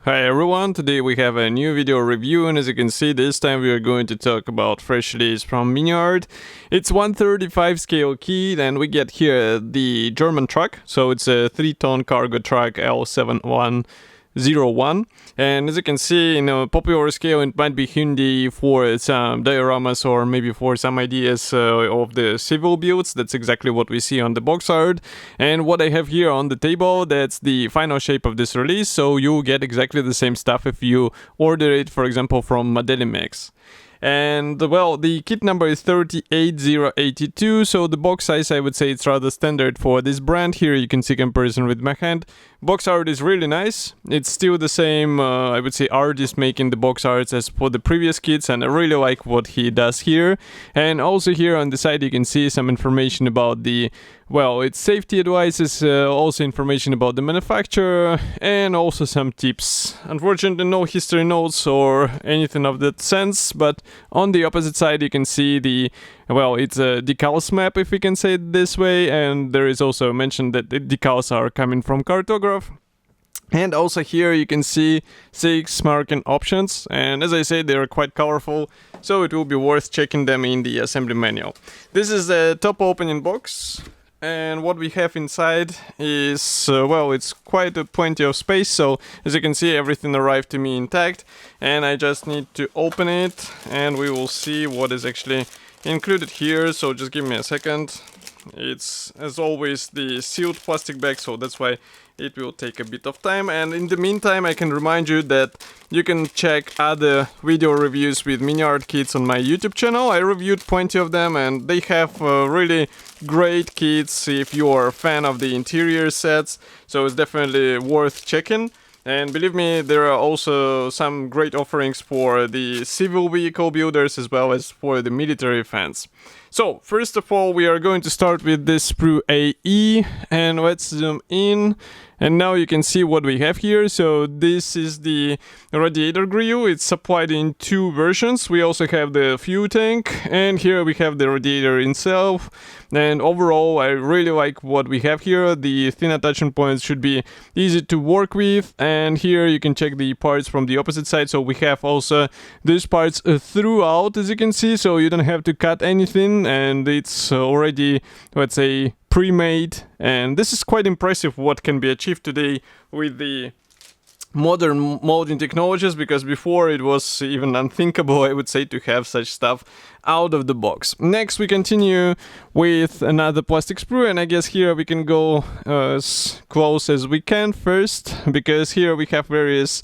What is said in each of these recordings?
Hi everyone, today we have a new video review, and as you can see, this time we are going to talk about fresh release from Miniart. It's 135 scale kit, and we get here the German truck, so it's a 3-ton cargo truck L701. And as you can see, in a popular scale, it might be handy for some dioramas or maybe for some ideas of the civil builds. That's exactly what we see on the box art. And what I have here on the table, that's the final shape of this release, so you get exactly the same stuff if you order it, for example, from Modelimex. And well, the kit number is 38082, so the box size, I would say it's rather standard for this brand. Here you can see comparison with my hand. Box art is really nice. It's still the same, I would say, artist making the box arts as for the previous kits, and I really like what he does here. And also here on the side you can see some information about the, well, it's safety advices, also information about the manufacturer, and also some tips. Unfortunately, no history notes or anything of that sense, but on the opposite side you can see the, well, it's a decals map, if we can say it this way, and there is also mentioned that the decals are coming from cartograph. And also here you can see 6 marking options, and as I said, they are quite colorful, so it will be worth checking them in the assembly manual. This is the top opening box. And what we have inside is, well, it's quite plenty of space, so as you can see, everything arrived to me intact, and I just need to open it and we will see what is actually included here. So just give me a second. It's, as always, the sealed plastic bag, so that's why it will take a bit of time. And in the meantime, I can remind you that you can check other video reviews with Miniart kits on my YouTube channel. I reviewed plenty of them, and they have really great kits if you are a fan of the interior sets, so it's definitely worth checking. And believe me, there are also some great offerings for the civil vehicle builders as well as for the military fans. So, first of all, we are going to start with this sprue AE, and let's zoom in. And now you can see what we have here. So this is the radiator grill. It's supplied in 2 versions. We also have the fuel tank, and here we have the radiator itself. And overall, I really like what we have here. The thin attachment points should be easy to work with. And here you can check the parts from the opposite side. So we have also these parts throughout, as you can see. So you don't have to cut anything, and it's already, let's say, pre-made. And this is quite impressive what can be achieved today with the modern molding technologies, because before it was even unthinkable, I would say, to have such stuff out of the box. Next we continue with another plastic sprue, and I guess here we can go as close as we can first, because here we have various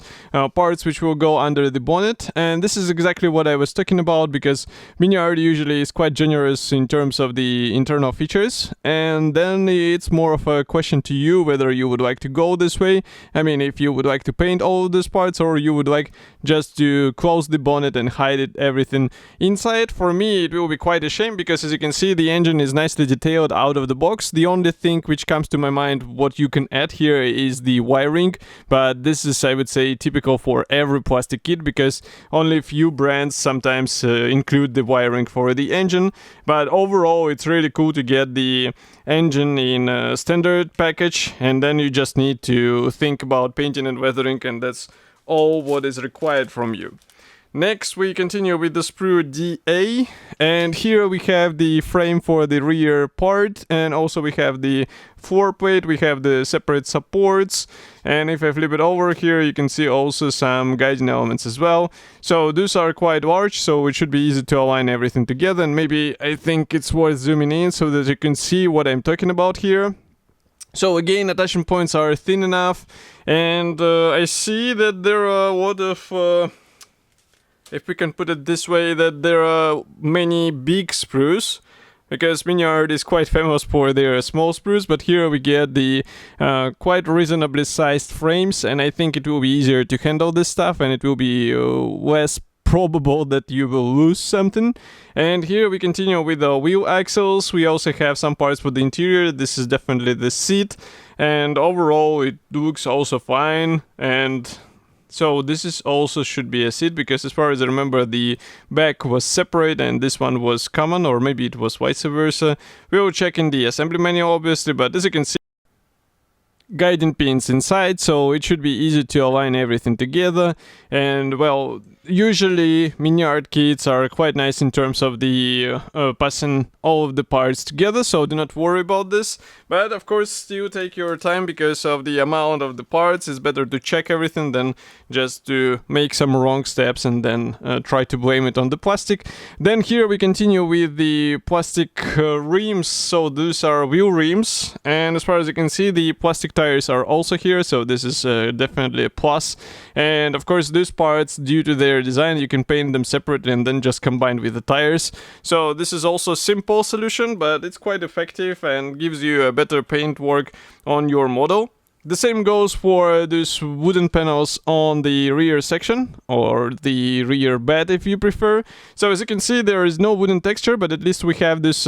parts which will go under the bonnet, and this is exactly what I was talking about, because Miniart usually is quite generous in terms of the internal features, and then it's more of a question to you whether you would like to go this way. I mean, if you would like to paint all of these parts, or you would like just to close the bonnet and hide it, everything inside. For me, it will be quite a shame, because as you can see, the engine is nicely detailed out of the box. The only thing which comes to my mind what you can add here is the wiring, but this is, I would say, typical for every plastic kit, because only a few brands sometimes include the wiring for the engine. But overall, it's really cool to get the engine in a standard package, and then you just need to think about painting and weathering, and that's all what is required from you. Next we continue with the sprue DA, and here we have the frame for the rear part, and also we have the floor plate, we have the separate supports, and if I flip it over here you can see also some guiding elements as well. So these are quite large, so it should be easy to align everything together, and maybe I think it's worth zooming in so that you can see what I'm talking about here. So again, attachment points are thin enough, and I see that there are a lot of if we can put it this way, that there are many big sprues, because Miniart is quite famous for their small sprues, but here we get the quite reasonably sized frames, and I think it will be easier to handle this stuff, and it will be less probable that you will lose something. And here we continue with the wheel axles. We also have some parts for the interior. This is definitely the seat, and overall it looks also fine. And so this is also should be a seat, because as far as I remember, the back was separate and this one was common, or maybe it was vice versa. We will check in the assembly manual obviously, but as you can see, guiding pins inside, so it should be easy to align everything together. And well, usually Miniart kits are quite nice in terms of the passing all of the parts together, so do not worry about this. But of course, still take your time because of the amount of the parts. It's better to check everything than just to make some wrong steps and then try to blame it on the plastic. Then here we continue with the plastic rims. So these are wheel rims, and as far as you can see, the plastic tires are also here, so this is definitely a plus. And of course, these parts, due to their design, you can paint them separately and then just combine with the tires. So this is also a simple solution, but it's quite effective and gives you a better paint work on your model. The same goes for these wooden panels on the rear section, or the rear bed if you prefer. So as you can see, there is no wooden texture, but at least we have this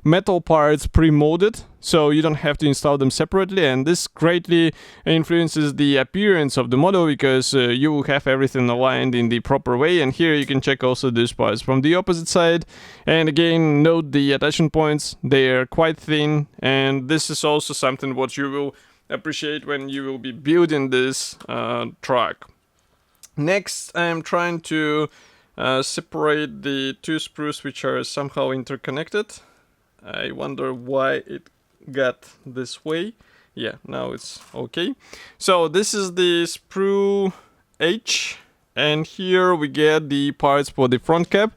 metal parts pre-molded, so you don't have to install them separately, and this greatly influences the appearance of the model because you will have everything aligned in the proper way. And here you can check also these parts from the opposite side, and again note the attachment points, they are quite thin, and this is also something what you will appreciate when you will be building this truck. Next, I'm trying to separate the two sprues which are somehow interconnected. I wonder why it got this way. Yeah, now it's okay. So this is the sprue H, and here we get the parts for the front cap.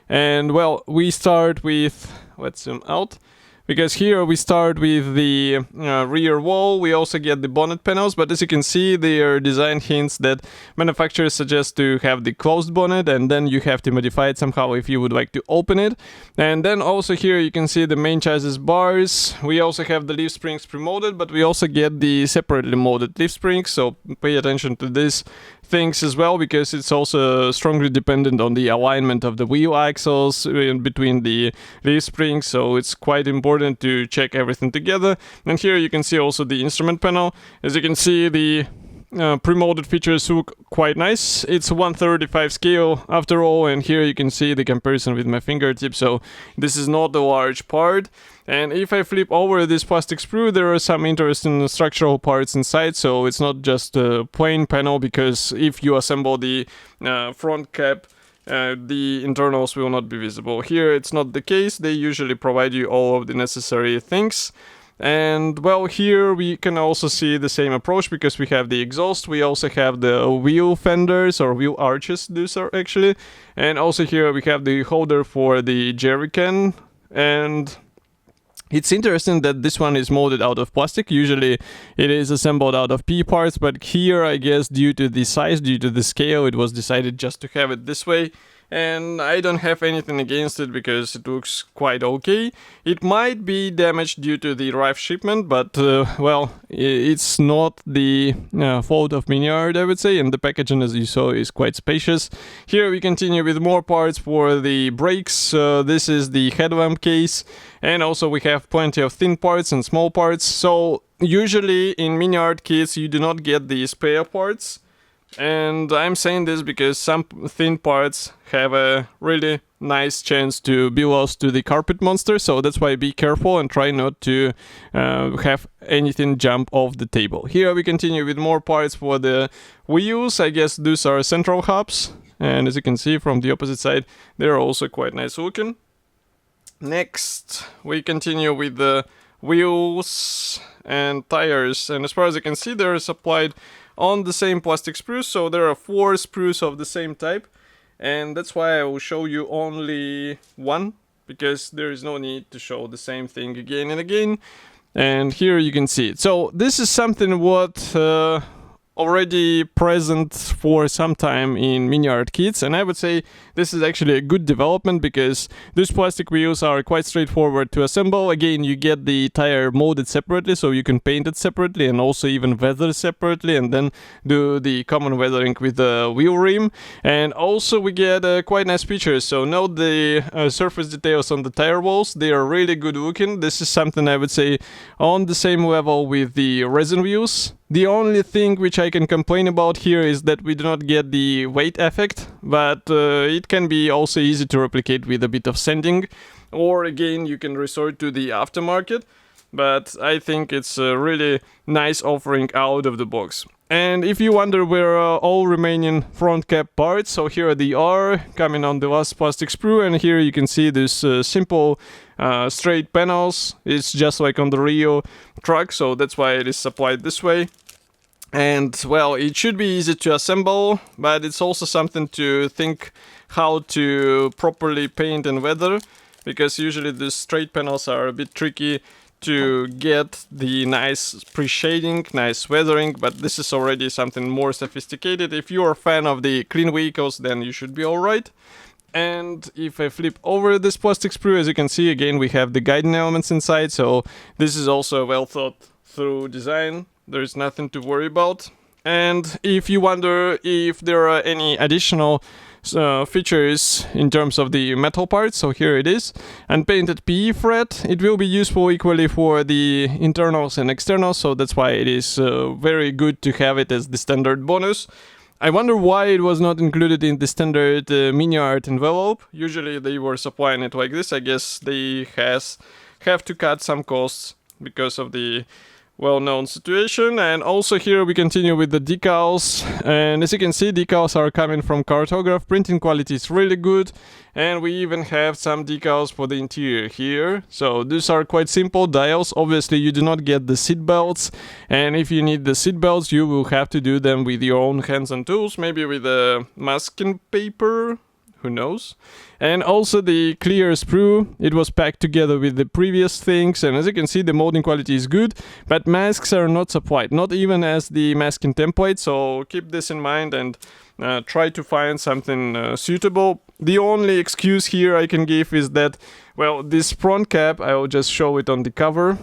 And well, we start with, let's zoom out, because here we start with the rear wall. We also get the bonnet panels, but as you can see, their design hints that manufacturers suggest to have the closed bonnet, and then you have to modify it somehow if you would like to open it. And then also here you can see the main chassis bars. We also have the leaf springs pre-molded, but we also get the separately molded leaf springs, so pay attention to these things as well, because it's also strongly dependent on the alignment of the wheel axles in between the leaf springs, so it's quite important to check everything together. And here you can see also the instrument panel. As you can see, the pre-molded features look quite nice. It's 1/35 scale after all, and here you can see the comparison with my fingertip, so this is not a large part. And if I flip over this plastic sprue, there are some interesting structural parts inside, so it's not just a plain panel, because if you assemble the front cap, the internals will not be visible. Here it's not the case. They usually provide you all of the necessary things. And well, here we can also see the same approach, because we have the exhaust, we also have the wheel fenders or wheel arches, these are actually, and also here we have the holder for the jerry can. And it's interesting that this one is molded out of plastic. Usually it is assembled out of P parts, but here I guess due to the size, due to the scale, it was decided just to have it this way. And I don't have anything against it because it looks quite okay. It might be damaged due to the arrived shipment, but well, it's not the fault of Miniart, I would say, and the packaging, as you saw, is quite spacious. Here we continue with more parts for the brakes. This is the headlamp case, and also we have plenty of thin parts and small parts. So usually in Miniart kits you do not get the spare parts. And I'm saying this because some thin parts have a really nice chance to be lost to the carpet monster, so that's why be careful and try not to have anything jump off the table. Here we continue with more parts for the wheels. I guess these are central hubs, and as you can see from the opposite side, they're also quite nice looking. Next, we continue with the wheels and tires, and as far as you can see, they're supplied on the same plastic sprues, so there are 4 sprues of the same type, and that's why I will show you only one, because there is no need to show the same thing again and again. And here you can see it. So this is something what already present for some time in Miniart kits, and I would say this is actually a good development, because these plastic wheels are quite straightforward to assemble. Again, you get the tire molded separately, so you can paint it separately and also even weather separately, and then do the common weathering with the wheel rim. And also we get quite nice features, so note the surface details on the tire walls. They are really good looking. This is something I would say on the same level with the resin wheels. The only thing which I can complain about here is that we do not get the weight effect, but it can be also easy to replicate with a bit of sanding, or again you can resort to the aftermarket. but I think it's a really nice offering out of the box. And if you wonder where all remaining front cap parts, so here they are, coming on the last plastic sprue, and here you can see this simple straight panels. It's just like on the Rio truck, so that's why it is supplied this way. And well, it should be easy to assemble, but it's also something to think how to properly paint and weather, because usually the straight panels are a bit tricky to get the nice pre-shading, nice weathering, but this is already something more sophisticated. If you are a fan of the clean vehicles, then you should be alright. And if I flip over this plastic sprue, as you can see, again we have the guiding elements inside, so this is also a well thought through design. There is nothing to worry about. And if you wonder if there are any additional features in terms of the metal parts, so here it is, unpainted PE fret. It will be useful equally for the internals and externals, so that's why it is very good to have it as the standard bonus. I wonder why it was not included in the standard Miniart envelope. Usually they were supplying it like this. I guess they have to cut some costs because of the well-known situation. And also here we continue with the decals, and as you can see, decals are coming from Cartograph. Printing quality is really good, and we even have some decals for the interior here. So these are quite simple dials. Obviously you do not get the seat belts, and if you need the seat belts you will have to do them with your own hands and tools, maybe with a masking paper, who knows. And also the clear sprue, it was packed together with the previous things, and as you can see the molding quality is good, but masks are not supplied, not even as the masking template, so keep this in mind and try to find something suitable. The only excuse here I can give is that, well, this front cap, I will just show it on the cover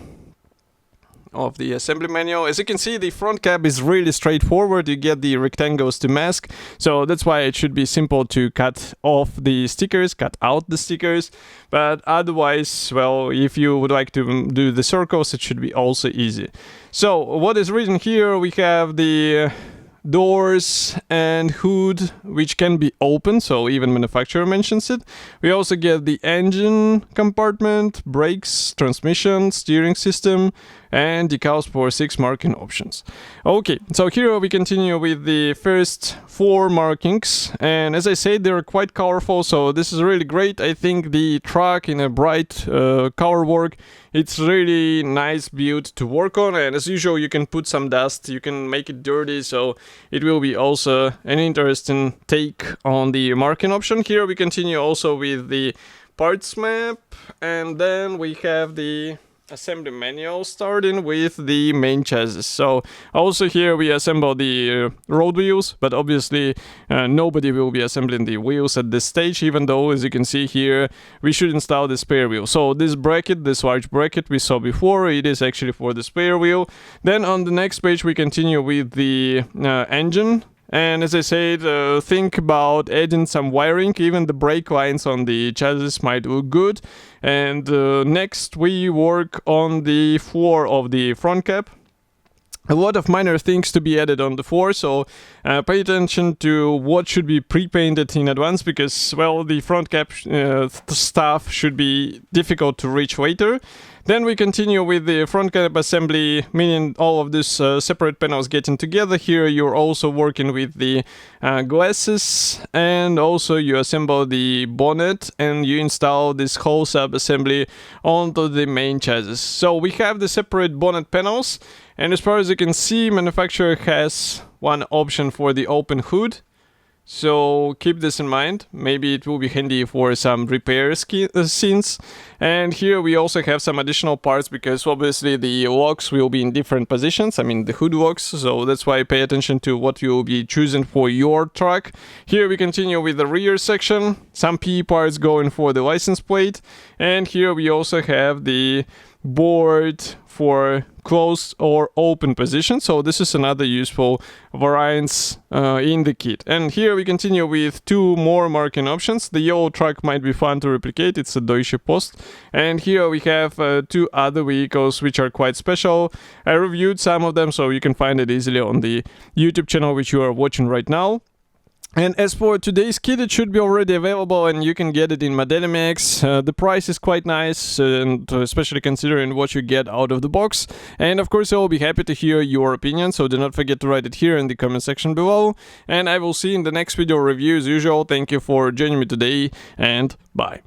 of the assembly manual. As you can see, the front cap is really straightforward. You get the rectangles to mask, so that's why it should be simple to cut off the stickers, cut out the stickers. But otherwise, well, if you would like to do the circles, it should be also easy. So what is written here, we have the doors and hood, which can be open, so even manufacturer mentions it. We also get the engine compartment, brakes, transmission, steering system, and decals for 6 marking options. Okay, so here we continue with the first 4 markings, and as I said, they're quite colorful, so this is really great. I think the truck in a bright color work, it's really nice build to work on, and as usual you can put some dust, you can make it dirty, so it will be also an interesting take on the marking option. Here we continue also with the parts map, and then we have the assembly manual starting with the main chassis. So also here we assemble the road wheels, but obviously nobody will be assembling the wheels at this stage, even though as you can see here we should install the spare wheel. So this bracket, this large bracket we saw before, it is actually for the spare wheel. Then on the next page we continue with the engine. And as I said, think about adding some wiring. Even the brake lines on the chassis might look good. And next we work on the floor of the front cap. A lot of minor things to be added on the floor, so pay attention to what should be pre-painted in advance, because, well, the front cap stuff should be difficult to reach later. Then we continue with the front cap assembly, meaning all of these separate panels getting together. Here you're also working with the glasses, and also you assemble the bonnet and you install this whole sub-assembly onto the main chassis. So we have the separate bonnet panels, and as far as you can see, manufacturer has one option for the open hood. So keep this in mind, maybe it will be handy for some repair scenes. And here we also have some additional parts, because obviously the locks will be in different positions, I mean the hood locks, so that's why pay attention to what you will be choosing for your truck. Here we continue with the rear section, some PE parts going for the license plate, and here we also have the board for closed or open position, so this is another useful variance in the kit. And here we continue with 2 more marking options. The yellow truck might be fun to replicate, it's a Deutsche Post. And here we have 2 other vehicles which are quite special. I reviewed some of them, so you can find it easily on the YouTube channel which you are watching right now. And as for today's kit, it should be already available and you can get it in Model Mix. The price is quite nice, and especially considering what you get out of the box. And of course, I will be happy to hear your opinion, so do not forget to write it here in the comment section below. And I will see you in the next video review as usual. Thank you for joining me today, and bye.